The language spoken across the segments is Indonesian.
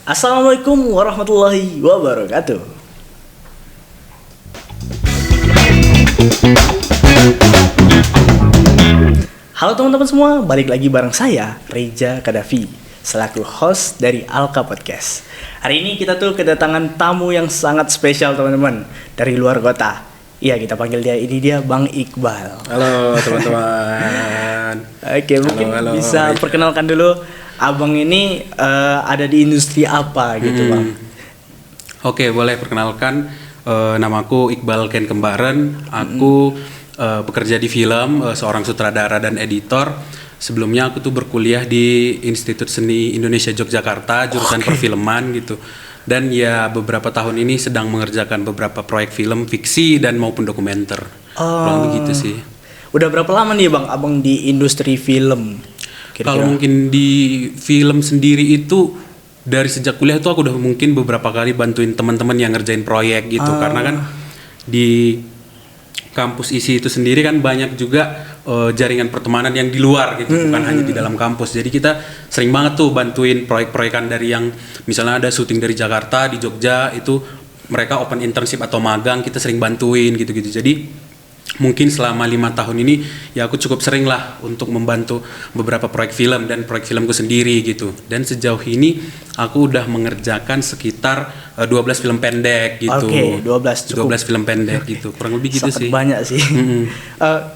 Assalamualaikum warahmatullahi wabarakatuh. Halo teman-teman semua, balik lagi bareng saya, Reja Kadafi, selaku host dari Alka Podcast. Hari ini kita tuh kedatangan tamu yang sangat spesial teman-teman, dari luar kota. Iya, kita panggil dia Bang Iqbal. Halo teman-teman. Oke, mungkin bisa perkenalkan dulu Abang ini ada di industri apa gitu Bang? Oke, boleh perkenalkan. Namaku Iqbal Ken Kembaran. Aku bekerja di film, seorang sutradara dan editor. Sebelumnya aku tuh berkuliah di Institut Seni Indonesia Yogyakarta, jurusan perfilman gitu. Dan ya beberapa tahun ini sedang mengerjakan beberapa proyek film fiksi dan maupun dokumenter. Kurang begitu sih. Udah berapa lama nih Bang Abang di industri film? Kira-kira? Kalau mungkin di film sendiri itu dari sejak kuliah tuh aku udah mungkin beberapa kali bantuin teman-teman yang ngerjain proyek gitu. Karena kan di kampus ISI itu sendiri kan banyak juga jaringan pertemanan yang di luar gitu, bukan hanya di dalam kampus. Jadi kita sering banget tuh bantuin proyek-proyekan dari yang misalnya ada syuting dari Jakarta di Jogja, itu mereka open internship atau magang, kita sering bantuin gitu-gitu. Jadi mungkin selama 5 tahun ini ya aku cukup sering lah untuk membantu beberapa proyek film dan proyek filmku sendiri gitu. Dan sejauh ini aku udah mengerjakan sekitar 12 film pendek gitu. Oke, 12 cukup. 12 film pendek gitu. Kurang lebih gitu Sangat sih. banyak sih.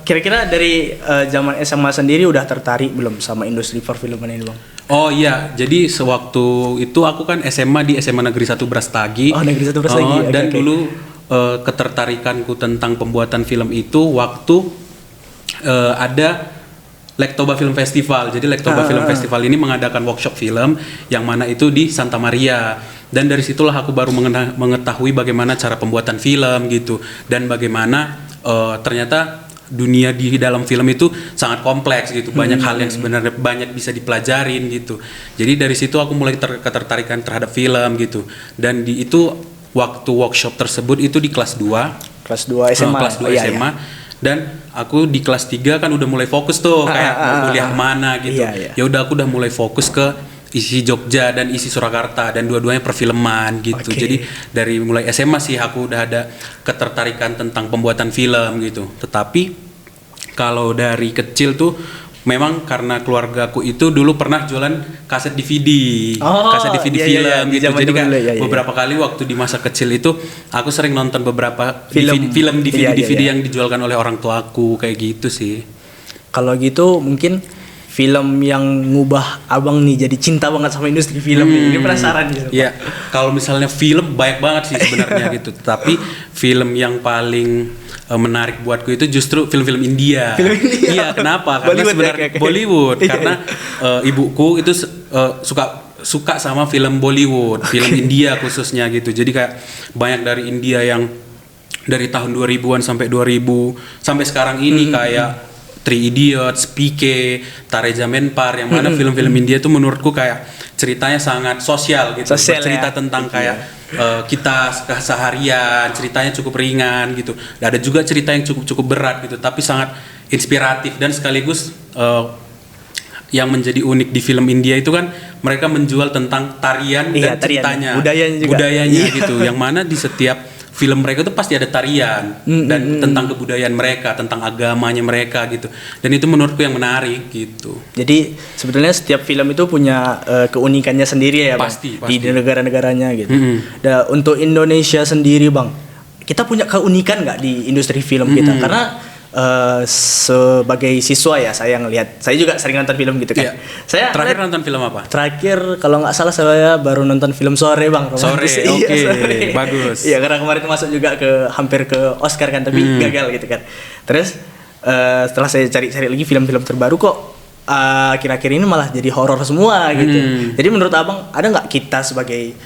Kira-kira dari zaman SMA sendiri udah tertarik belum sama industri perfilman ini Bang? Oh iya, jadi sewaktu itu aku kan di SMA Negeri 1 Brastagi. Oh, Negeri 1 Brastagi. Dan dulu ketertarikanku tentang pembuatan film itu waktu ada Lektoba Film Festival. Jadi Lektoba Film Festival ini mengadakan workshop film yang mana itu di Santa Maria. Dan dari situlah aku baru mengetahui bagaimana cara pembuatan film gitu. Dan bagaimana ternyata dunia di dalam film itu sangat kompleks gitu. Banyak hal yang sebenarnya banyak bisa dipelajarin gitu. Jadi dari situ aku mulai ketertarikan terhadap film gitu. Dan di itu waktu workshop tersebut itu di kelas 2. Kelas 2 SMA. Kelas 2 SMA. Dan aku di kelas 3 kan udah mulai fokus tuh kayak mau kuliah kemana gitu. Ya udah aku udah mulai fokus ke isi Jogja dan isi Surakarta dan dua-duanya perfilman gitu. Jadi dari mulai SMA sih aku udah ada ketertarikan tentang pembuatan film gitu. Tetapi kalau dari kecil tuh memang karena keluargaku itu dulu pernah jualan kaset DVD, kaset DVD film gitu. Jadi kan beberapa kali waktu di masa kecil itu aku sering nonton beberapa film DVD yang dijualkan oleh orang tuaku kayak gitu sih. Kalau gitu mungkin film yang ngubah abang nih jadi cinta banget sama industri film nih. Ini penasaran gitu. Iya, kalau misalnya film banyak banget sih sebenarnya gitu. Tapi film yang paling menarik buatku itu justru film-film India. Film India. Iya, kenapa? Karena Bollywood sebenarnya Bollywood. Karena ibuku itu suka sama film Bollywood, film India khususnya gitu. Jadi kayak banyak dari India yang dari tahun 2000-an sampai 2000 sampai sekarang ini kayak Three Idiots, PK, Tare Zaman Par, yang mana film-film India tuh menurutku kayak ceritanya sangat sosial gitu. Cerita tentang kayak kita keseharian, ceritanya cukup ringan gitu. Dan ada juga cerita yang cukup berat gitu, tapi sangat inspiratif dan sekaligus yang menjadi unik di film India itu kan mereka menjual tentang tarian dan ceritanya, budayanya gitu. Yang mana di setiap film mereka tuh pasti ada tarian dan tentang kebudayaan mereka, tentang agamanya mereka gitu. Dan itu menurutku yang menarik gitu. Jadi sebetulnya setiap film itu punya keunikannya sendiri ya Bang. Pasti. Di negara-negaranya gitu. Dan untuk Indonesia sendiri Bang, kita punya keunikan nggak di industri film kita? Karena sebagai siswa ya saya ngelihat, saya juga sering nonton film gitu kan. Saya terakhir nonton film apa? Terakhir kalau nggak salah saya baru nonton film Sore Bang. Sore, oke, bagus. Iya, karena kemarin itu masuk juga hampir ke Oscar kan, tapi gagal gitu kan. Terus setelah saya cari-cari lagi film-film terbaru kok akhir-akhir ini malah jadi horor semua gitu. Jadi menurut abang ada nggak kita sebagai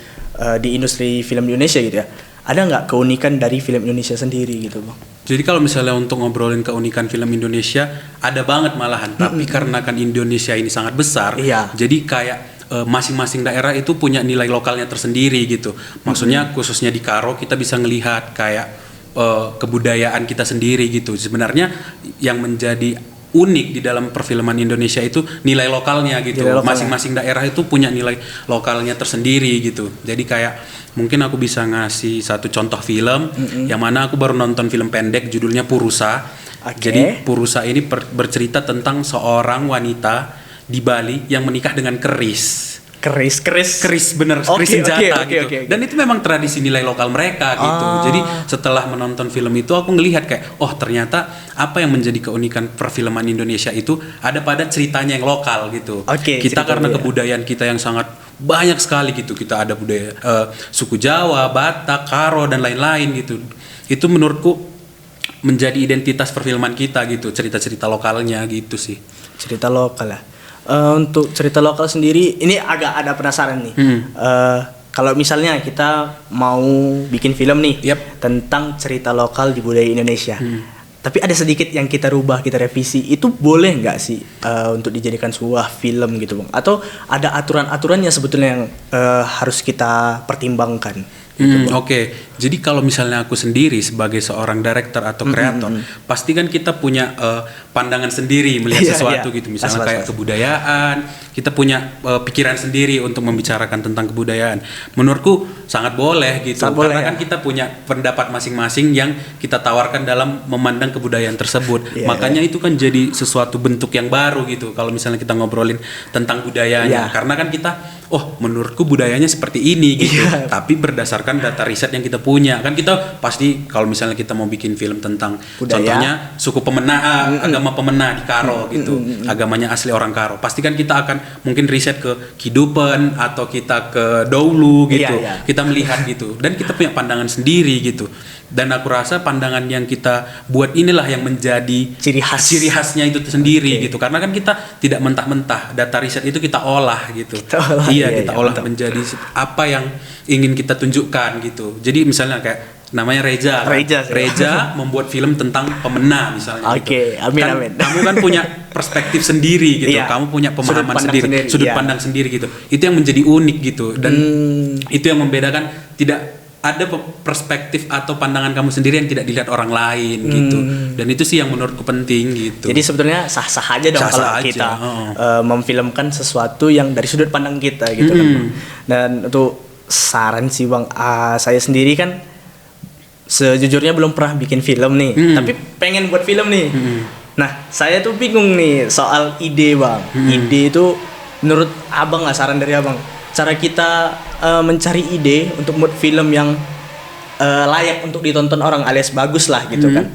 di industri film Indonesia gitu ya, ada nggak keunikan dari film Indonesia sendiri gitu Bang? Jadi kalau misalnya untuk ngobrolin keunikan film Indonesia, ada banget malahan. Tapi karena kan Indonesia ini sangat besar, jadi kayak masing-masing daerah itu punya nilai lokalnya tersendiri gitu. Maksudnya khususnya di Karo kita bisa ngelihat kayak kebudayaan kita sendiri gitu. Sebenarnya yang menjadi unik di dalam perfilman Indonesia itu nilai lokalnya gitu. Nilai lokalnya. Masing-masing daerah itu punya nilai lokalnya tersendiri gitu. Jadi kayak mungkin aku bisa ngasih satu contoh film yang mana aku baru nonton film pendek judulnya Purusa. Jadi Purusa ini bercerita tentang seorang wanita di Bali yang menikah dengan keris bener, keris senjata gitu. Dan itu memang tradisi nilai lokal mereka gitu. Jadi setelah menonton film itu aku ngelihat kayak ternyata apa yang menjadi keunikan perfilman Indonesia itu ada pada ceritanya yang lokal gitu. Kita karena kebudayaan kita yang sangat banyak sekali gitu. Kita ada budaya suku Jawa, Batak, Karo dan lain-lain gitu. Itu menurutku menjadi identitas perfilman kita gitu, cerita-cerita lokalnya gitu sih. Cerita lokal ya. Untuk cerita lokal sendiri, ini agak ada penasaran nih. Kalau misalnya kita mau bikin film nih tentang cerita lokal di budaya Indonesia, tapi ada sedikit yang kita rubah, kita revisi, itu boleh nggak sih untuk dijadikan sebuah film gitu bang? Atau ada aturan-aturannya sebetulnya yang harus kita pertimbangkan? Oke. Jadi kalau misalnya aku sendiri sebagai seorang director atau kreator, pasti kan kita punya pandangan sendiri melihat sesuatu gitu. Misalnya kayak kebudayaan, kita punya pikiran sendiri untuk membicarakan tentang kebudayaan. Menurutku sangat boleh gitu. Karena kan kita punya pendapat masing-masing yang kita tawarkan dalam memandang kebudayaan tersebut. Makanya itu kan jadi sesuatu bentuk yang baru gitu. Kalau misalnya kita ngobrolin tentang budayanya, karena kan kita menurutku budayanya seperti ini gitu. Tapi berdasarkan data riset yang kita punya, kan kita pasti kalau misalnya kita mau bikin film tentang contohnya suku Pemena, agama Pemena di Karo gitu, agamanya asli orang Karo, pasti kan kita akan mungkin riset ke Kidupen atau kita ke Dowlu gitu, kita melihat gitu, dan kita punya pandangan sendiri gitu. Dan aku rasa pandangan yang kita buat inilah yang menjadi ciri khasnya itu sendiri gitu. Karena kan kita tidak mentah-mentah, data riset itu kita olah gitu. Kita olah menjadi apa yang ingin kita tunjukkan gitu. Jadi misalnya kayak namanya Reja membuat film tentang Pemena misalnya gitu. Amin. Kamu kan punya perspektif sendiri gitu. Kamu punya pemahaman sendiri, sudut pandang sendiri gitu. Itu yang menjadi unik gitu. Dan itu yang membedakan, tidak ada perspektif atau pandangan kamu sendiri yang tidak dilihat orang lain gitu. Dan itu sih yang menurutku penting gitu. Jadi sebetulnya sah-sah aja dong kalau kita memfilmkan sesuatu yang dari sudut pandang kita gitu kan. Dan untuk saran sih bang, saya sendiri kan sejujurnya belum pernah bikin film nih, tapi pengen buat film nih. Nah saya tuh bingung nih soal ide bang. Ide itu menurut abang, nggak saran dari abang, cara kita mencari ide untuk buat film yang layak untuk ditonton orang alias bagus lah gitu kan.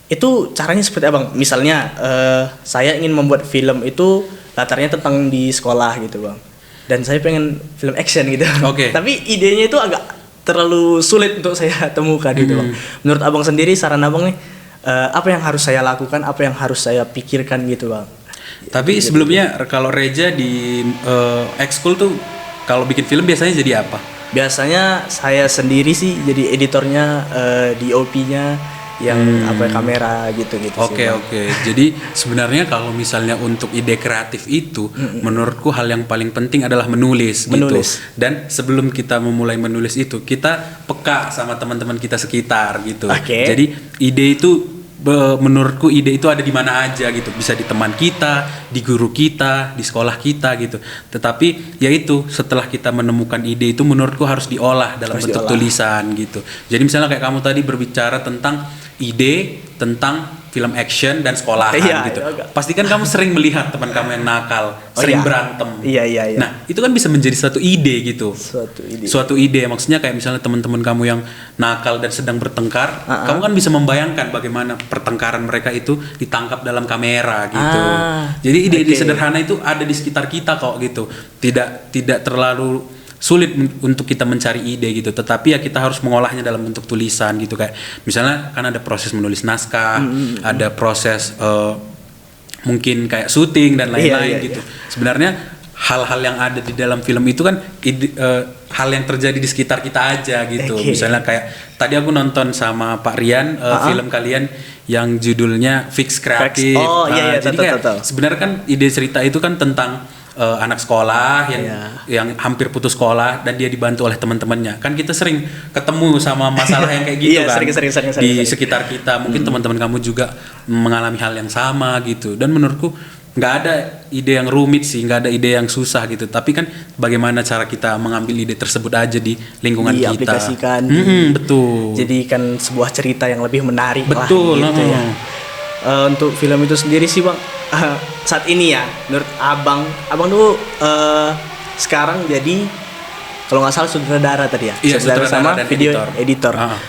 Itu caranya seperti apa bang? Misalnya saya ingin membuat film itu latarnya tentang di sekolah gitu bang, dan saya pengen film action gitu. Tapi idenya itu agak terlalu sulit untuk saya temukan gitu bang. Menurut abang sendiri, saran abang nih, apa yang harus saya lakukan, apa yang harus saya pikirkan gitu bang? Tapi sebelumnya kalau Reja di ekskul tuh kalau bikin film biasanya jadi apa? Biasanya saya sendiri sih jadi editornya, DOP-nya yang kamera gitu-gitu. Oke. Jadi sebenarnya kalau misalnya untuk ide kreatif itu, menurutku hal yang paling penting adalah menulis. Gitu. Dan sebelum kita memulai menulis itu, kita peka sama teman-teman kita sekitar gitu. Jadi ide itu, menurutku ide itu ada di mana aja gitu, bisa di teman kita, di guru kita, di sekolah kita gitu. Tetapi yaitu setelah kita menemukan ide itu, menurutku harus diolah dalam bentuk tulisan gitu. Jadi misalnya kayak kamu tadi berbicara tentang ide tentang film action dan sekolahan gitu. Pasti kan kamu sering melihat teman kamu yang nakal, sering berantem. Nah, itu kan bisa menjadi suatu ide gitu. Suatu ide. Maksudnya kayak misalnya teman-teman kamu yang nakal dan sedang bertengkar, kamu kan bisa membayangkan bagaimana pertengkaran mereka itu ditangkap dalam kamera gitu. Jadi ide-ide sederhana itu ada di sekitar kita kok gitu. Tidak terlalu sulit untuk kita mencari ide gitu, tetapi ya kita harus mengolahnya dalam bentuk tulisan gitu. Kayak misalnya kan ada proses menulis naskah, ada proses mungkin kayak syuting dan lain-lain gitu. Sebenarnya hal-hal yang ada di dalam film itu kan hal yang terjadi di sekitar kita aja gitu. Misalnya kayak tadi aku nonton sama Pak Rian film kalian yang judulnya Fix Kreatif. Jadi kayak sebenarnya kan ide cerita itu kan tentang anak sekolah yang Iya. yang hampir putus sekolah dan dia dibantu oleh teman-temannya. Kan kita sering ketemu sama masalah yang kayak gitu Iya, kan sering. di sekitar kita. Mungkin teman-teman kamu juga mengalami hal yang sama gitu. Dan menurutku nggak ada ide yang rumit sih, nggak ada ide yang susah gitu. Tapi kan bagaimana cara kita mengambil ide tersebut aja di lingkungan kita. Diaplikasikan. Betul. Jadikan sebuah cerita yang lebih menarik Betul, lah gitu ya. Untuk film itu sendiri sih bang, saat ini ya, menurut abang tuh sekarang jadi kalau nggak salah sutradara tadi ya, Iya, sutradara sama dan video editor. Ah.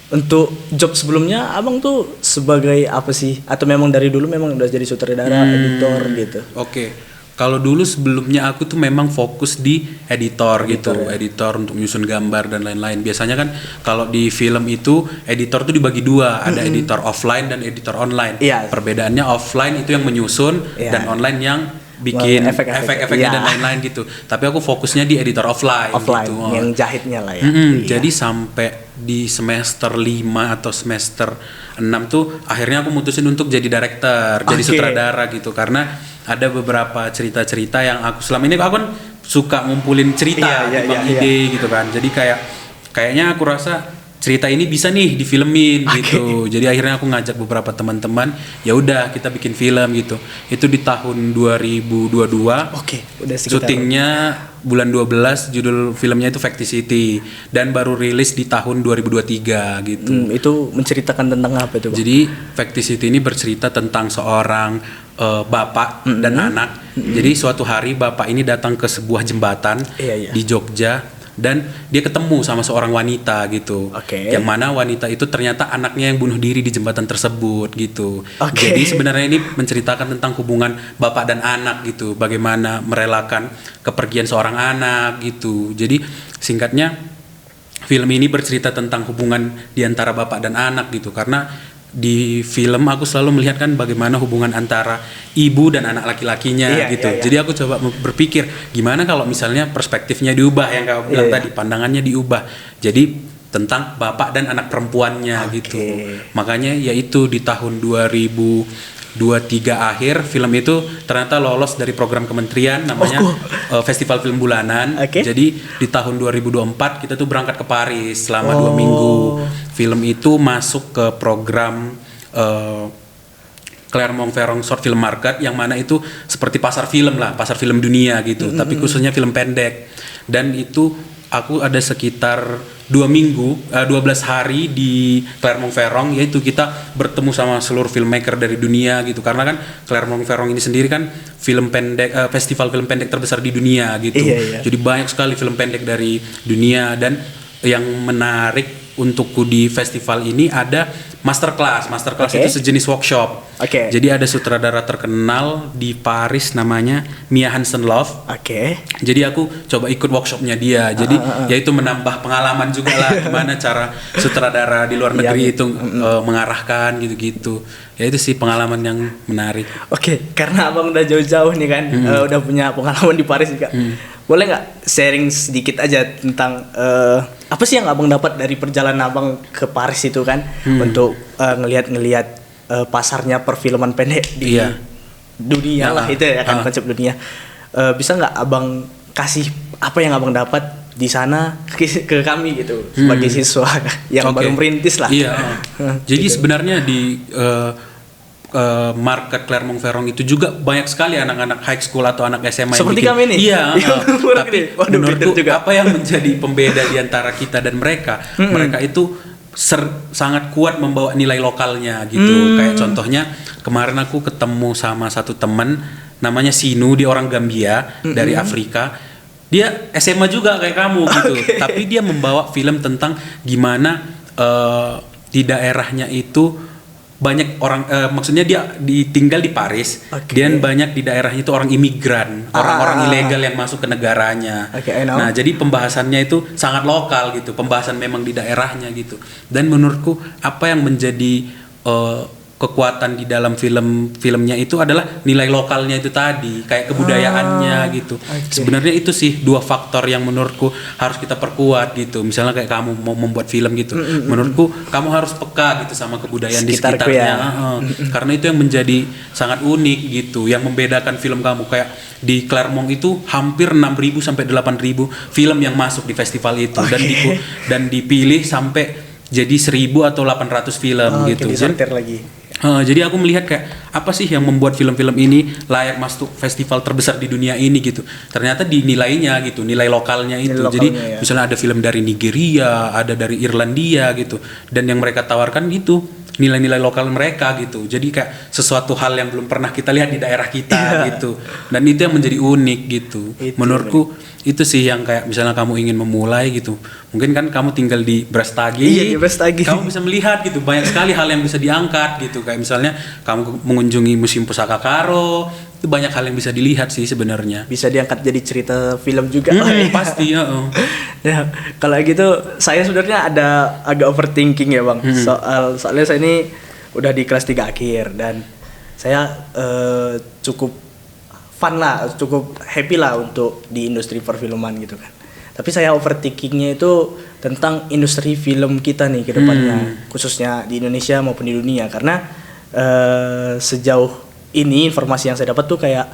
Untuk job sebelumnya abang tuh sebagai apa sih? Atau memang dari dulu memang udah jadi sutradara, editor gitu? Oke. Kalau dulu sebelumnya aku tuh memang fokus di editor gitu, ya. editor untuk menyusun gambar dan lain-lain. Biasanya kan kalau di film itu editor tuh dibagi dua, ada editor offline dan editor online. Iya. Perbedaannya offline itu yang menyusun Iya. dan online yang bikin efek-efeknya Iya. dan lain-lain gitu. Tapi aku fokusnya di editor offline gitu. yang jahitnya lah ya. Iya. Jadi sampai di semester 5 atau semester 6 tuh akhirnya aku mutusin untuk jadi director, jadi Oke. sutradara gitu karena ada beberapa cerita-cerita yang aku selama ini aku kan suka ngumpulin cerita, Iya, timbang iya. ide gitu kan. Jadi kayaknya aku rasa cerita ini bisa nih difilmin gitu. Jadi akhirnya aku ngajak beberapa teman-teman, ya udah kita bikin film gitu. Itu di tahun 2022. Oke, udah sekitar. Syutingnya bulan 12, judul filmnya itu Facticity dan baru rilis di tahun 2023 gitu. Itu menceritakan tentang apa itu bang? Jadi Facticity ini bercerita tentang seorang bapak dan anak. Jadi suatu hari bapak ini datang ke sebuah jembatan Iya. di Jogja dan dia ketemu sama seorang wanita gitu. Oke. Yang mana wanita itu ternyata anaknya yang bunuh diri di jembatan tersebut gitu. Oke. Jadi sebenarnya ini menceritakan tentang hubungan bapak dan anak gitu. Bagaimana merelakan kepergian seorang anak gitu. Jadi singkatnya film ini bercerita tentang hubungan di antara bapak dan anak gitu. Karena di film aku selalu melihat kan bagaimana hubungan antara ibu dan anak laki-lakinya Iya, gitu. iya. Jadi aku coba berpikir gimana kalau misalnya perspektifnya diubah yang kau bilang Iya. tadi, pandangannya diubah. Jadi tentang bapak dan anak perempuannya Oke. gitu. Makanya yaitu di tahun 2023 akhir film itu ternyata lolos dari program kementerian namanya Festival Film Bulanan. Oke. Jadi di tahun 2024 kita tuh berangkat ke Paris selama 2 Oh. minggu. Film itu masuk ke program Clermont-Ferrand Short Film Market yang mana itu seperti pasar film lah, pasar film dunia gitu, tapi khususnya film pendek. Dan itu aku ada sekitar 12 hari di Clermont-Ferrand, yaitu kita bertemu sama seluruh filmmaker dari dunia gitu. Karena kan Clermont-Ferrand ini sendiri kan film pendek, festival film pendek terbesar di dunia gitu. Iya. Jadi banyak sekali film pendek dari dunia. Dan yang menarik untukku di festival ini ada masterclass. Masterclass Oke. itu sejenis workshop. Oke. Jadi ada sutradara terkenal di Paris namanya Mia Hansen-Løve. Oke. Jadi aku coba ikut workshopnya dia. Jadi yaitu menambah pengalaman juga lah gimana cara sutradara di luar negeri itu mengarahkan gitu-gitu. Ya itu sih pengalaman yang menarik. Oke, karena abang udah jauh-jauh nih kan, udah punya pengalaman di Paris juga. Boleh nggak sharing sedikit aja tentang apa sih yang abang dapat dari perjalanan abang ke Paris itu kan, untuk ngelihat pasarnya perfilman pendek di Iya. dunia lah itu ya kan, konsep dunia. Bisa nggak abang kasih apa yang abang dapat di sana ke kami gitu sebagai siswa yang Oke. baru merintis lah. Iya. Jadi sebenarnya di market Clermont-Ferrand itu juga banyak sekali anak-anak high school atau anak SMA yang Seperti bikin. kami nih. Iya. Yang Tapi Waduh, menurutku pinter juga. apa yang menjadi pembeda di antara kita dan mereka, mereka itu sangat kuat membawa nilai lokalnya gitu. Kayak contohnya kemarin aku ketemu sama satu teman namanya Sinu, dia orang Gambia dari Afrika. Dia SMA juga kayak kamu gitu. Tapi dia membawa film tentang gimana di daerahnya itu banyak orang, maksudnya dia tinggal di Paris, dan banyak di daerahnya itu orang imigran, orang-orang ilegal yang masuk ke negaranya. I know. Nah, jadi pembahasannya itu sangat lokal gitu, pembahasan memang di daerahnya gitu. Dan menurutku apa yang menjadi kekuatan di dalam filmnya itu adalah nilai lokalnya itu tadi, kayak kebudayaannya gitu. Sebenarnya itu sih dua faktor yang menurutku harus kita perkuat gitu. Misalnya kayak kamu mau membuat film gitu, menurutku kamu harus peka gitu sama kebudayaan di sekitarnya. Karena itu yang menjadi sangat unik gitu, yang membedakan film kamu. Kayak di Clermont itu hampir 6.000 sampai 8.000 film yang masuk di festival itu, dan dipilih sampai jadi 1.000 atau 800 film gitu. Jadi aku melihat kayak apa sih yang membuat film-film ini layak masuk festival terbesar di dunia ini gitu. Ternyata di nilainya gitu, nilai lokalnya itu. Jadi misalnya ada film dari Nigeria, ada dari Irlandia gitu, dan yang mereka tawarkan itu nilai-nilai lokal mereka gitu. Jadi kayak sesuatu hal yang belum pernah kita lihat di daerah kita gitu. Dan itu yang menjadi unik gitu. Menurutku itu sih yang kayak misalnya kamu ingin memulai gitu, mungkin kan kamu tinggal di Brastagi, kamu bisa melihat gitu banyak sekali hal yang bisa diangkat gitu. Kayak misalnya kamu mengunjungi Museum Pusaka Karo, itu banyak hal yang bisa dilihat sih sebenarnya. Bisa diangkat jadi cerita film juga. Pasti ya. Ya, kalau gitu saya sebenarnya ada agak overthinking ya Bang. Soalnya saya ini udah di kelas 3 akhir dan saya cukup fun lah, cukup happy lah untuk di industri perfilman gitu kan. Tapi saya overthinkingnya itu tentang industri film kita nih ke depannya, khususnya di Indonesia maupun di dunia. Karena sejauh ini informasi yang saya dapat tuh kayak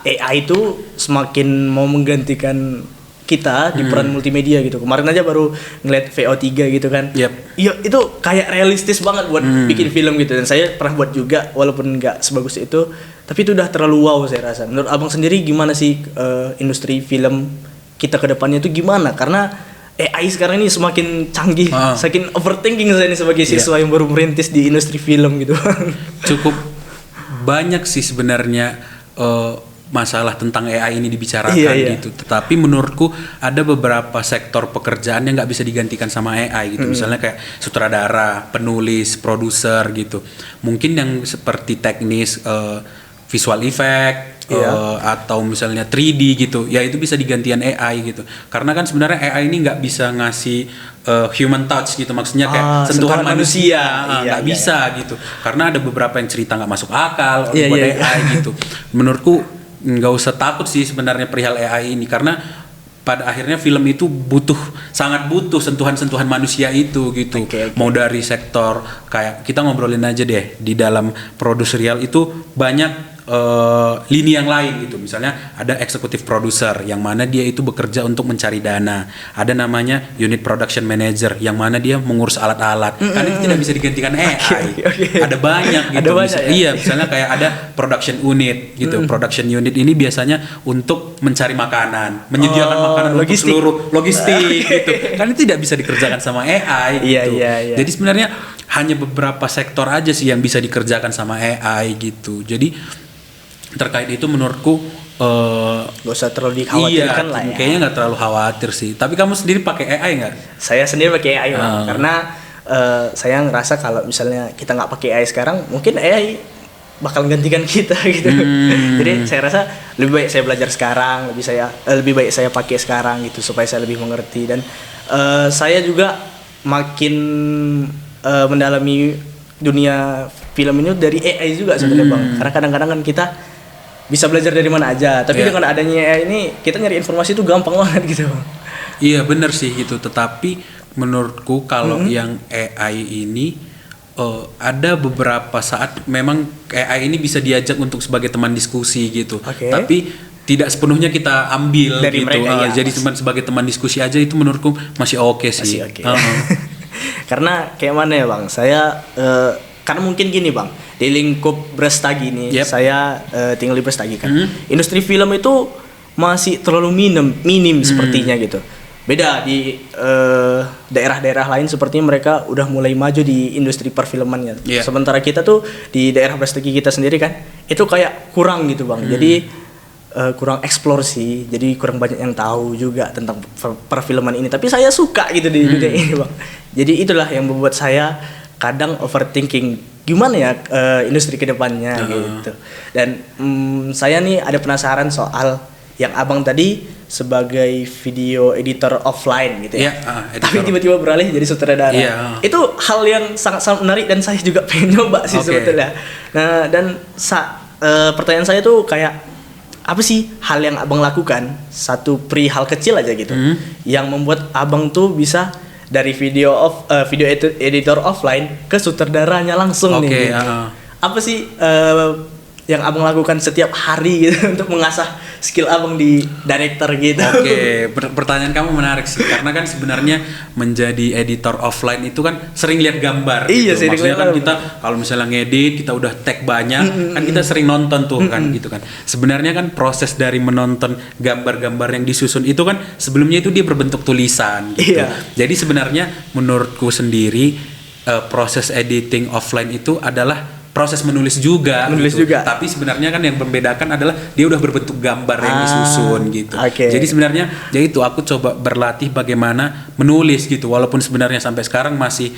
AI itu semakin mau menggantikan kita di peran multimedia gitu. Kemarin aja baru ngeliat VO3 gitu kan. Iya, itu kayak realistis banget buat bikin film gitu. Dan saya pernah buat juga walaupun nggak sebagus itu, tapi itu udah terlalu wow saya rasa. Menurut Abang sendiri gimana sih industri film kita ke depannya itu gimana? Karena AI sekarang ini semakin canggih, semakin overthinking saya ini sebagai siswa yang baru merintis di industri film gitu. Cukup banyak sih sebenarnya masalah tentang AI ini dibicarakan gitu. Tetapi menurutku ada beberapa sektor pekerjaan yang nggak bisa digantikan sama AI gitu. Misalnya kayak sutradara, penulis, produser gitu. Mungkin yang seperti teknis, visual effect, atau misalnya 3D gitu, ya itu bisa digantian AI gitu. Karena kan sebenarnya AI ini nggak bisa ngasih human touch gitu, maksudnya kayak sentuhan manusia nggak bisa gitu. Karena ada beberapa yang cerita nggak masuk akal buat AI gitu. Menurutku nggak usah takut sih sebenarnya perihal AI ini, karena pada akhirnya film itu sangat butuh sentuhan-sentuhan manusia itu gitu. Mau dari sektor kayak kita ngobrolin aja deh, di dalam produserial itu banyak lini yang lain gitu. Misalnya ada executive producer yang mana dia itu bekerja untuk mencari dana. Ada namanya unit production manager yang mana dia mengurus alat-alat. Kan itu tidak bisa digantikan AI. Ada banyak gitu. Iya, misalnya kayak ada production unit gitu. Production unit ini biasanya untuk mencari makanan, menyediakan makanan untuk seluruh logistik gitu. Kan itu tidak bisa dikerjakan sama AI gitu. Jadi sebenarnya hanya beberapa sektor aja sih yang bisa dikerjakan sama AI gitu. Jadi terkait itu menurutku gak usah terlalu dikhawatirkan lah ya. Kayaknya nggak terlalu khawatir sih. Tapi kamu sendiri pakai AI nggak? Saya sendiri pakai AI karena saya ngerasa kalau misalnya kita nggak pakai AI sekarang, mungkin AI bakal menggantikan kita gitu. Jadi saya rasa lebih baik saya belajar sekarang, lebih baik saya pakai sekarang gitu supaya saya lebih mengerti. Dan saya juga makin mendalami dunia film ini dari AI juga sebenarnya Bang. Karena kadang-kadang kan kita bisa belajar dari mana aja, tapi dengan adanya AI ini kita nyari informasi itu gampang banget gitu. Iya benar sih gitu, tetapi menurutku kalau yang AI ini ada beberapa saat memang AI ini bisa diajak untuk sebagai teman diskusi gitu. Tapi tidak sepenuhnya kita ambil dari gitu. Jadi cuma sebagai teman diskusi aja itu menurutku masih oke sih. Karena kayak mana ya Bang? Saya karena mungkin gini Bang, di lingkup Brastagi ini, saya tinggal di Brastagi kan. Industri film itu masih terlalu minim sepertinya gitu. Beda di daerah-daerah lain sepertinya mereka udah mulai maju di industri perfilmannya. Sementara kita tuh di daerah Brastagi kita sendiri kan, itu kayak kurang gitu Bang. Jadi kurang eksplorasi, jadi kurang banyak yang tahu juga tentang perfilman ini. Tapi saya suka gitu di dunia ini Bang. Jadi itulah yang membuat saya kadang overthinking gimana ya industri kedepannya gitu. Dan saya nih ada penasaran soal yang abang tadi sebagai video editor offline gitu ya. Tapi tiba-tiba beralih jadi sutradara. Itu hal yang sangat-sangat menarik dan saya juga pengen nyoba sih sebetulnya. Nah, dan pertanyaan saya tuh kayak apa sih hal yang abang lakukan, satu perihal kecil aja gitu, yang membuat abang tuh bisa dari video editor offline ke sutradaranya langsung nih. Apa sih yang abang lakukan setiap hari gitu untuk mengasah skill abang di director gitu? Pertanyaan kamu menarik sih, karena kan sebenarnya menjadi editor offline itu kan sering lihat gambar. Iya, gitu. Maksudnya kan kita kalau misalnya ngedit, kita udah tag banyak, kan kita sering nonton tuh kan gitu kan. Sebenarnya kan proses dari menonton gambar-gambar yang disusun itu kan sebelumnya itu dia berbentuk tulisan gitu. Jadi sebenarnya menurutku sendiri proses editing offline itu adalah proses menulis juga. Tapi sebenarnya kan yang membedakan adalah dia udah berbentuk gambar yang disusun gitu. Jadi sebenarnya ya itu aku coba berlatih bagaimana menulis gitu, walaupun sebenarnya sampai sekarang masih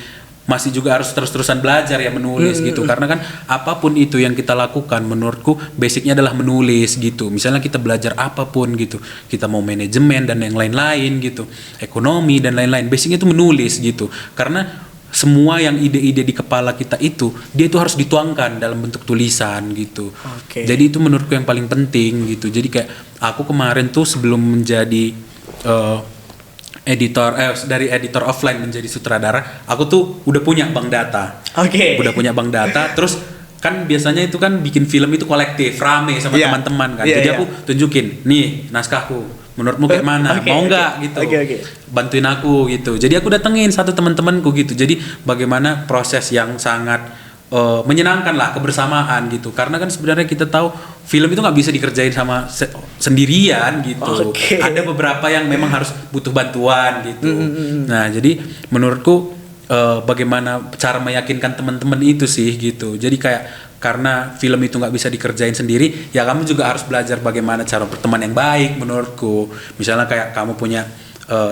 juga harus terus-terusan belajar ya menulis gitu, karena kan apapun itu yang kita lakukan menurutku basicnya adalah menulis gitu. Misalnya kita belajar apapun gitu, kita mau manajemen dan yang lain-lain gitu, ekonomi dan lain-lain, basicnya itu menulis gitu, karena semua yang ide-ide di kepala kita itu dia itu harus dituangkan dalam bentuk tulisan gitu. Jadi itu menurutku yang paling penting gitu. Jadi kayak aku kemarin tuh sebelum menjadi dari editor offline menjadi sutradara, aku tuh udah punya bank data. Udah punya bank data, terus kan biasanya itu kan bikin film itu kolektif, rame sama teman-teman kan. Jadi aku tunjukin, nih naskahku, menurutmu kayak mana? Mau nggak gitu? Bantuin aku gitu. Jadi aku datengin satu teman-temanku gitu. Jadi bagaimana proses yang sangat menyenangkan lah, kebersamaan gitu. Karena kan sebenarnya kita tahu film itu nggak bisa dikerjain sama sendirian gitu. Ada beberapa yang memang harus butuh bantuan gitu. Nah jadi menurutku bagaimana cara meyakinkan teman-teman itu sih gitu. Jadi kayak karena film itu nggak bisa dikerjain sendiri, ya kamu juga harus belajar bagaimana cara berteman yang baik menurutku. Misalnya kayak kamu punya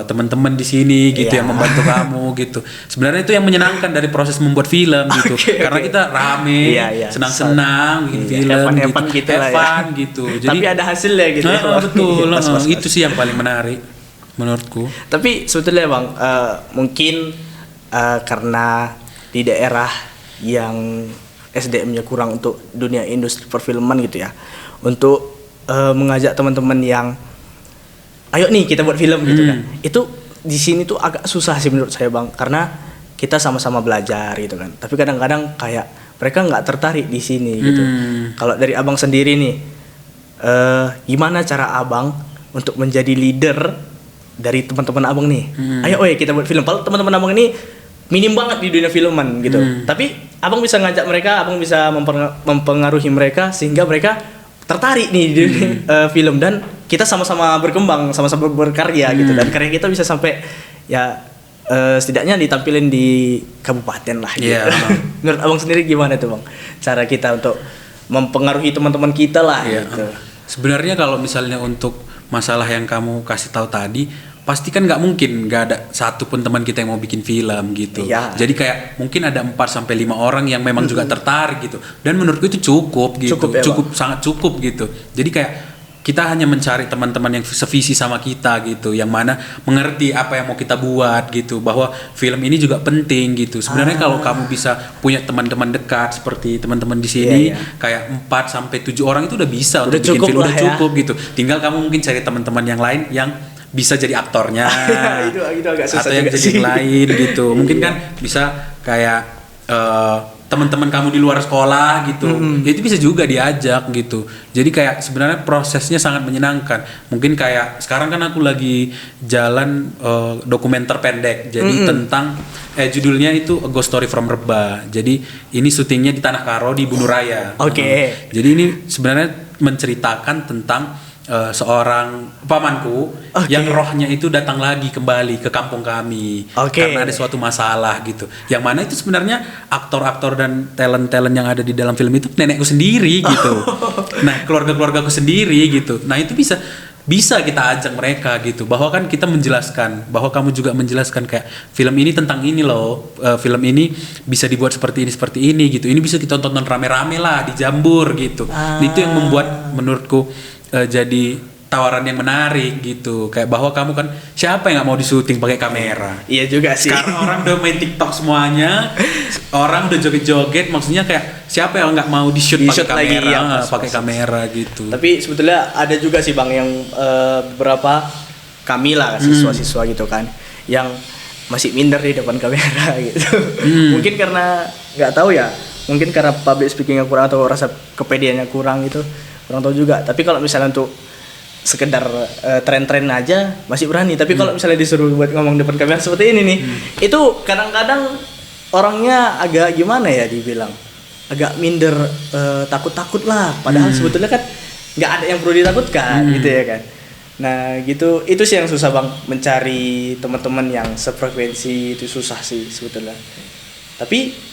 teman-teman di sini gitu yang membantu kamu gitu. Sebenarnya itu yang menyenangkan dari proses membuat film gitu. Karena kita rame, senang-senang bikin film gitu, gitu. Jadi tapi ada hasilnya gitu. Betul. Itu sih yang paling menarik menurutku. Tapi sebetulnya Bang, mungkin karena di daerah yang SDM-nya kurang untuk dunia industri perfilman gitu ya, untuk mengajak teman-teman yang ayo nih kita buat film gitu kan, itu di sini tuh agak susah sih menurut saya Bang, karena kita sama-sama belajar gitu kan, tapi kadang-kadang kayak mereka nggak tertarik di sini gitu. Kalau dari abang sendiri nih, gimana cara abang untuk menjadi leader dari teman-teman abang nih? Ayo kita buat film. Kalau teman-teman abang ini minim banget di dunia filman gitu. Tapi abang bisa ngajak mereka, abang bisa mempengaruhi mereka sehingga mereka tertarik nih di dunia film, dan kita sama-sama berkembang, sama-sama berkarya gitu, dan karya kita bisa sampai ya setidaknya ditampilin di kabupaten lah gitu. Menurut abang sendiri gimana tuh Bang? Cara kita untuk mempengaruhi teman-teman kita lah gitu. Sebenarnya kalau misalnya untuk masalah yang kamu kasih tahu tadi, pasti kan nggak mungkin nggak ada satu pun teman kita yang mau bikin film gitu. Jadi kayak mungkin ada 4-5 orang yang memang juga tertarik gitu. Dan menurutku itu cukup gitu. Sangat cukup gitu. Jadi kayak kita hanya mencari teman-teman yang sevisi sama kita gitu, yang mana mengerti apa yang mau kita buat gitu, bahwa film ini juga penting gitu. Sebenarnya kalau kamu bisa punya teman-teman dekat seperti teman-teman di sini, kayak 4-7 orang itu udah bisa untuk bikin film, udah cukup gitu. Tinggal kamu mungkin cari teman-teman yang lain yang bisa jadi aktornya itu agak susah, atau yang jadi yang lain gitu. Mungkin kan bisa kayak teman-teman kamu di luar sekolah gitu, ya itu bisa juga diajak gitu. Jadi kayak sebenarnya prosesnya sangat menyenangkan. Mungkin kayak sekarang kan aku lagi jalan dokumenter pendek, jadi tentang judulnya itu A Ghost Story from Reba. Jadi ini syutingnya di Tanah Karo di Bunuh Raya. Jadi ini sebenarnya menceritakan tentang seorang pamanku yang rohnya itu datang lagi kembali ke kampung kami karena ada suatu masalah gitu, yang mana itu sebenarnya aktor-aktor dan talent-talent yang ada di dalam film itu nenekku sendiri gitu. Nah keluarga-keluargaku sendiri gitu. Nah itu bisa kita ajak mereka gitu, bahwa kan kita menjelaskan, bahwa kamu juga menjelaskan kayak film ini tentang ini loh, film ini bisa dibuat seperti ini gitu, ini bisa kita tonton rame-rame lah di Jambur gitu. Itu yang membuat menurutku jadi tawaran yang menarik gitu, kayak bahwa kamu kan siapa yang nggak mau disuting pakai kamera. Iya juga sih. Sekarang orang udah main TikTok semuanya, orang udah joget-joget, maksudnya kayak siapa yang nggak mau di-shoot pakai kamera, ya, pakai kamera gitu. Tapi sebetulnya ada juga sih Bang yang beberapa kami lah siswa-siswa gitu kan yang masih minder di depan kamera gitu. Mungkin karena nggak tahu ya, mungkin karena public speaking-nya kurang atau rasa kepedeannya kurang gitu, kurang tahu juga. Tapi kalau misalnya untuk sekedar tren-tren aja masih berani, tapi kalau misalnya disuruh buat ngomong depan kamera seperti ini nih, itu kadang-kadang orangnya agak gimana ya dibilang, agak minder, takut-takut lah, padahal sebetulnya kan nggak ada yang perlu ditakutkan gitu ya kan. Nah gitu, itu sih yang susah Bang, mencari teman-teman yang sefrekuensi itu susah sih sebetulnya. Tapi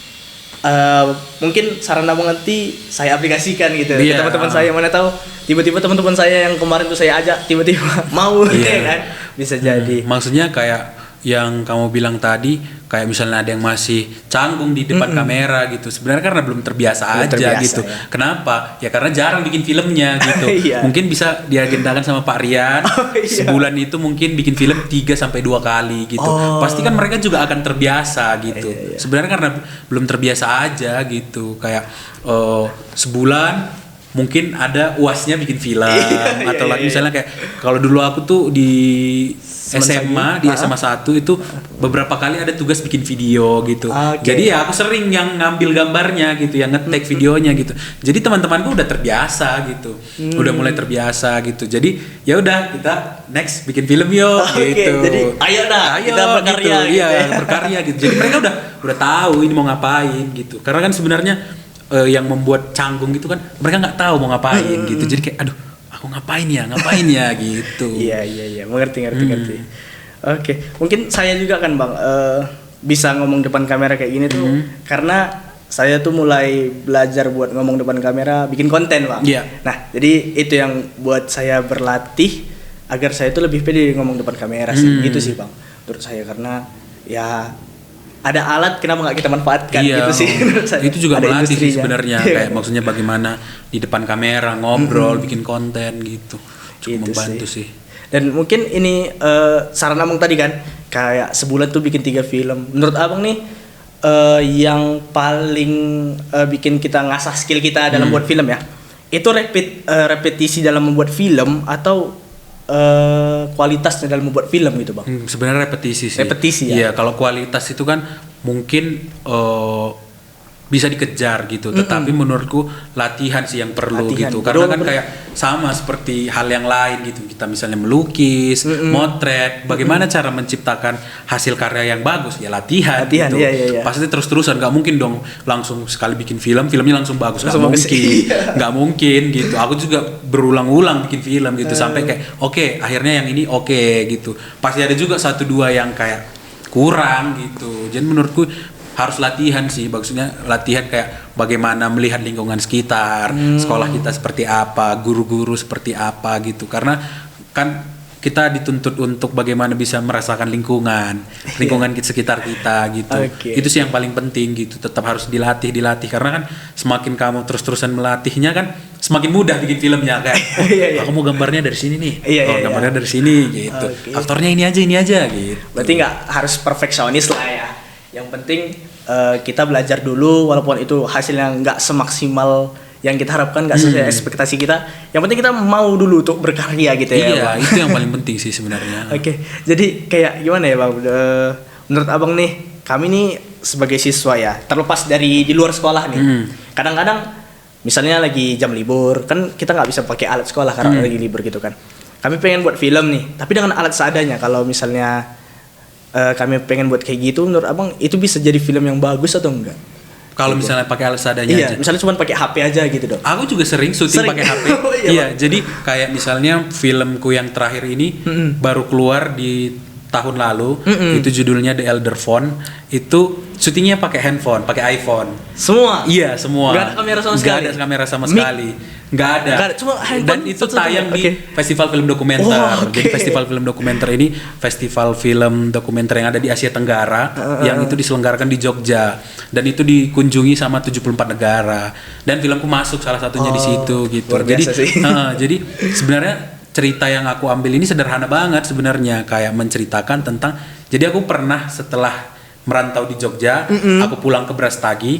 mungkin saran abang nanti saya aplikasikan gitu ke teman-teman saya, mana tahu tiba-tiba teman-teman saya yang kemarin tuh saya ajak tiba-tiba mau ya kan, bisa jadi. Maksudnya kayak yang kamu bilang tadi, kayak misalnya ada yang masih canggung di depan kamera gitu, sebenarnya karena belum terbiasa gitu. Ya. Kenapa? Ya karena jarang bikin filmnya gitu. Mungkin bisa diagendakan sama Pak Rian, sebulan itu mungkin bikin film 3-2 kali gitu. Pasti kan mereka juga akan terbiasa gitu. Sebenarnya karena belum terbiasa aja gitu, kayak sebulan mungkin ada UASnya bikin film atau lagi misalnya kayak kalau dulu aku tuh di SMA, di SMA 1 itu beberapa kali ada tugas bikin video gitu. Jadi ya aku sering yang ngambil gambarnya gitu, yang nge-take videonya gitu. Jadi teman-temanku udah terbiasa gitu. Udah mulai terbiasa gitu. Jadi ya udah kita next bikin film yuk gitu. Jadi ayo kita berkarya gitu. Iya, berkarya gitu. Jadi mereka udah tahu ini mau ngapain gitu. Karena kan sebenarnya yang membuat canggung gitu kan mereka nggak tahu mau ngapain gitu. Jadi kayak aduh, aku ngapain ya gitu. Iya, mengerti. Oke, mungkin saya juga kan Bang bisa ngomong depan kamera kayak gini tuh karena saya tuh mulai belajar buat ngomong depan kamera, bikin konten Bang. Nah, jadi itu yang buat saya berlatih agar saya tuh lebih pede ngomong depan kamera sih. Gitu sih Bang, menurut saya, karena ya ada alat, kenapa nggak kita manfaatkan gitu sih. Itu juga melatih sih sebenarnya, kayak maksudnya bagaimana di depan kamera ngobrol, bikin konten gitu, cukup membantu sih. Dan mungkin ini saran abang tadi kan, kayak sebulan tuh bikin 3 film. Menurut abang nih yang paling bikin kita ngasah skill kita dalam buat film ya, itu repetisi dalam membuat film atau kualitasnya dalam membuat film gitu Bang? Sebenarnya repetisi sih. Repetisi ya. Iya, kalau kualitas itu kan mungkin bisa dikejar gitu, tetapi menurutku latihan sih yang perlu gitu. Karena kan kayak sama seperti hal yang lain gitu. Kita misalnya melukis, motret, bagaimana cara menciptakan hasil karya yang bagus? Ya latihan gitu. Iya. Pasti terus-terusan, nggak mungkin dong langsung sekali bikin filmnya langsung bagus, nggak mungkin gitu. Aku juga berulang-ulang bikin film gitu sampai kayak oke, akhirnya yang ini oke gitu. Pasti ada juga 1-2 yang kayak kurang gitu. Jadi menurutku harus latihan sih, maksudnya latihan kayak bagaimana melihat lingkungan sekitar, sekolah kita seperti apa, guru-guru seperti apa gitu. Karena kan kita dituntut untuk bagaimana bisa merasakan lingkungan sekitar kita gitu. Itu sih yang paling penting gitu. Tetap harus dilatih karena kan semakin kamu terus-terusan melatihnya kan semakin mudah bikin filmnya kayak aku mau gambarnya dari sini nih, gambarnya dari sini gitu. Aktornya ini aja gitu. Berarti nggak harus perfeksionis lah ya. Yang penting kita belajar dulu, walaupun itu hasilnya nggak semaksimal yang kita harapkan, nggak sesuai ekspektasi kita. Yang penting kita mau dulu untuk berkarya gitu ya. Iya, itu yang paling penting sih sebenarnya. Jadi kayak gimana ya Bang? Menurut abang nih, kami nih sebagai siswa ya, terlepas dari di luar sekolah nih, kadang-kadang misalnya lagi jam libur, kan kita nggak bisa pakai alat sekolah karena lagi libur gitu kan. Kami pengen buat film nih, tapi dengan alat seadanya. Kalau misalnya kami pengen buat kayak gitu, menurut abang itu bisa jadi film yang bagus atau enggak? Kalau misalnya pakai alat seadanya aja. Misalnya cuma pakai HP aja gitu dong. Aku juga sering syuting pakai HP. Jadi kayak misalnya filmku yang terakhir ini baru keluar di tahun lalu, itu judulnya The Elder Phone. Itu syutingnya pakai handphone, pakai iPhone. Semua? Iya, semua. Gak ada kamera sama sekali? Gak ada kamera sama sekali. Gak ada. Cuma dan itu tayang di festival film dokumenter. Jadi festival film dokumenter ini festival film dokumenter yang ada di Asia Tenggara, yang itu diselenggarakan di Jogja, dan itu dikunjungi sama 74 negara. Dan filmku masuk salah satunya di situ gitu. Luar biasa sih. Jadi sebenarnya cerita yang aku ambil ini sederhana banget sebenarnya, kayak menceritakan tentang, jadi aku pernah setelah merantau di Jogja, aku pulang ke Brastagi,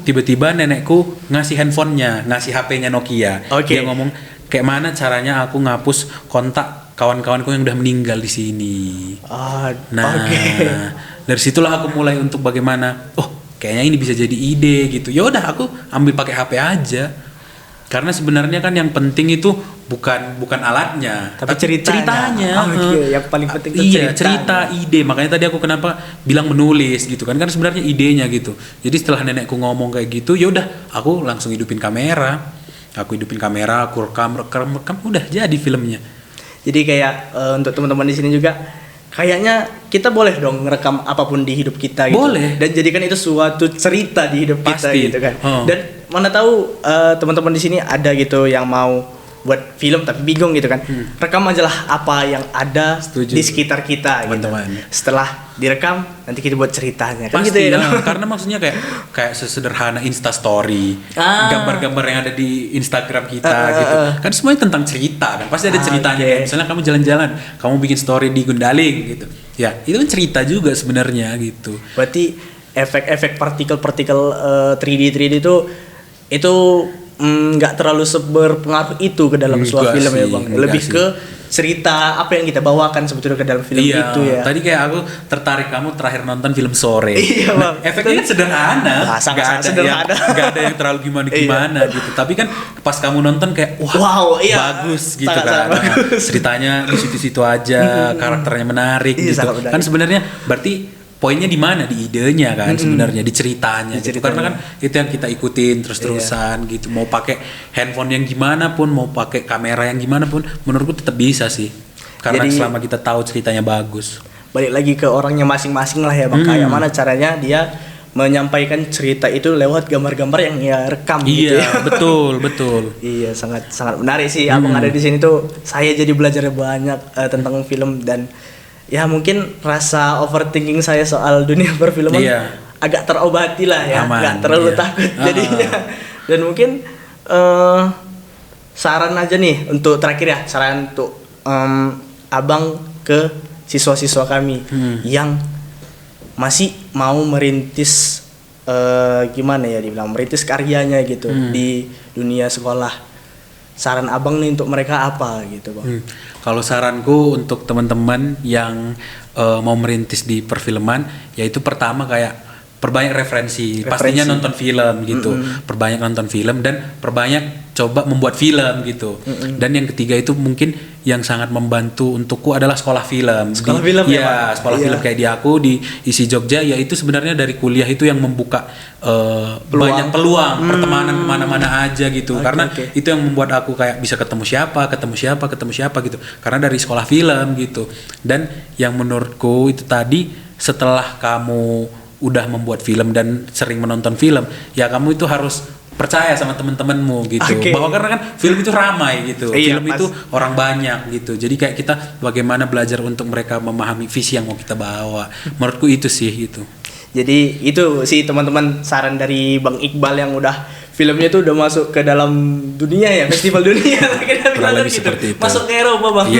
tiba-tiba nenekku ngasih handphonenya, ngasih HP-nya Nokia. Dia ngomong kayak mana caranya aku ngapus kontak kawan-kawanku yang udah meninggal di sini. Dari situlah aku mulai untuk bagaimana, kayaknya ini bisa jadi ide gitu. Ya udah aku ambil pakai HP aja. Karena sebenarnya kan yang penting itu bukan alatnya, tapi ceritanya. Yang paling penting itu cerita, ide. Makanya tadi aku kenapa bilang menulis gitu kan sebenarnya idenya gitu. Jadi setelah nenekku ngomong kayak gitu, ya udah aku langsung hidupin kamera. Aku rekam, udah jadi filmnya. Jadi kayak untuk teman-teman di sini juga, kayaknya kita boleh dong ngerekam apapun di hidup kita gitu. Boleh. Dan jadikan itu suatu cerita di hidup kita gitu kan. Dan mana tahu teman-teman di sini ada gitu yang mau buat film tapi bingung gitu kan. Rekam aja lah apa yang ada di sekitar kita gitu. Setelah direkam nanti kita buat ceritanya kan. Pasti, gitu ya. Karena maksudnya kayak sesederhana Insta story, gambar-gambar yang ada di Instagram kita gitu. Kan semuanya tentang cerita kan. Pasti ada ceritanya. Kayak misalnya kamu jalan-jalan, kamu bikin story di Gundaling gitu. Ya, itu kan cerita juga sebenarnya gitu. Berarti efek-efek partikel-partikel 3D itu nggak terlalu berpengaruh itu ke dalam sebuah film ya Bang. Lebih ke cerita apa yang kita bawakan sebetulnya ke dalam film itu ya. Tadi kayak aku tertarik kamu terakhir nonton film Sore. Iya Bang. Efeknya kan sederhana. Sangat sederhana. Gak ada yang terlalu gimana gitu. Tapi kan pas kamu nonton kayak bagus gitu kan. Ceritanya di situ-situ aja, karakternya menarik gitu. Kan sebenarnya berarti poinnya di mana, di idenya kan sebenarnya, di ceritanya gitu. Karena kan itu yang kita ikutin terus-terusan gitu. Mau pakai handphone yang gimana pun, mau pakai kamera yang gimana pun, menurutku tetap bisa sih. Karena selama kita tahu ceritanya bagus. Balik lagi ke orangnya masing-masing lah ya Bang. Kayak mana caranya dia menyampaikan cerita itu lewat gambar-gambar yang ia rekam gitu ya. betul. Iya, sangat menarik sih Abang ada di sini tuh. Saya jadi belajar banyak tentang film, dan ya mungkin rasa overthinking saya soal dunia perfilman agak terobati lah ya, nggak terlalu takut jadinya. Dan mungkin saran aja nih untuk terakhir ya, saran untuk Abang ke siswa-siswa kami yang masih mau merintis gimana ya dibilang, merintis karyanya gitu di dunia sekolah. Saran Abang nih untuk mereka apa gitu Bang? Kalau saranku untuk teman-teman yang mau merintis di perfilman, yaitu pertama kayak perbanyak referensi. Pastinya nonton film gitu, perbanyak nonton film dan perbanyak coba membuat film gitu. Dan yang ketiga itu mungkin yang sangat membantu untukku adalah sekolah film. Sekolah film kayak di aku di ISI Jogja, yaitu sebenarnya dari kuliah itu yang membuka banyak peluang pertemanan kemana-mana aja gitu. Karena itu yang membuat aku kayak bisa ketemu siapa gitu. Karena dari sekolah film gitu. Dan yang menurutku itu tadi, setelah kamu udah membuat film dan sering menonton film, ya kamu itu harus percaya sama teman-temanmu gitu. Bahwa karena kan film itu ramai gitu. Film itu orang banyak gitu. Jadi kayak kita bagaimana belajar untuk mereka memahami visi yang mau kita bawa. Menurutku itu sih gitu. Jadi itu sih teman-teman saran dari Bang Iqbal yang udah filmnya tuh udah masuk ke dalam dunia ya, festival dunia gitu. Masuk ke Eropa Bang.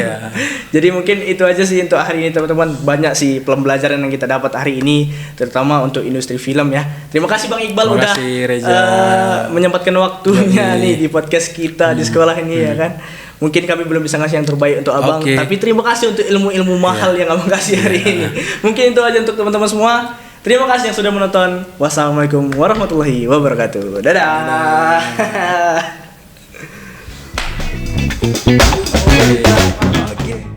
Jadi mungkin itu aja sih untuk hari ini teman-teman. Banyak sih pembelajaran yang kita dapat hari ini, terutama untuk industri film ya. Terima kasih Bang Iqbal udah menyempatkan waktunya nih di podcast kita di sekolah ini ya kan. Mungkin kami belum bisa ngasih yang terbaik untuk Abang, tapi terima kasih untuk ilmu-ilmu mahal yang Abang kasih hari ini. Mungkin itu aja untuk teman-teman semua. Terima kasih yang sudah menonton. Wassalamualaikum warahmatullahi wabarakatuh. Dadah. Oke.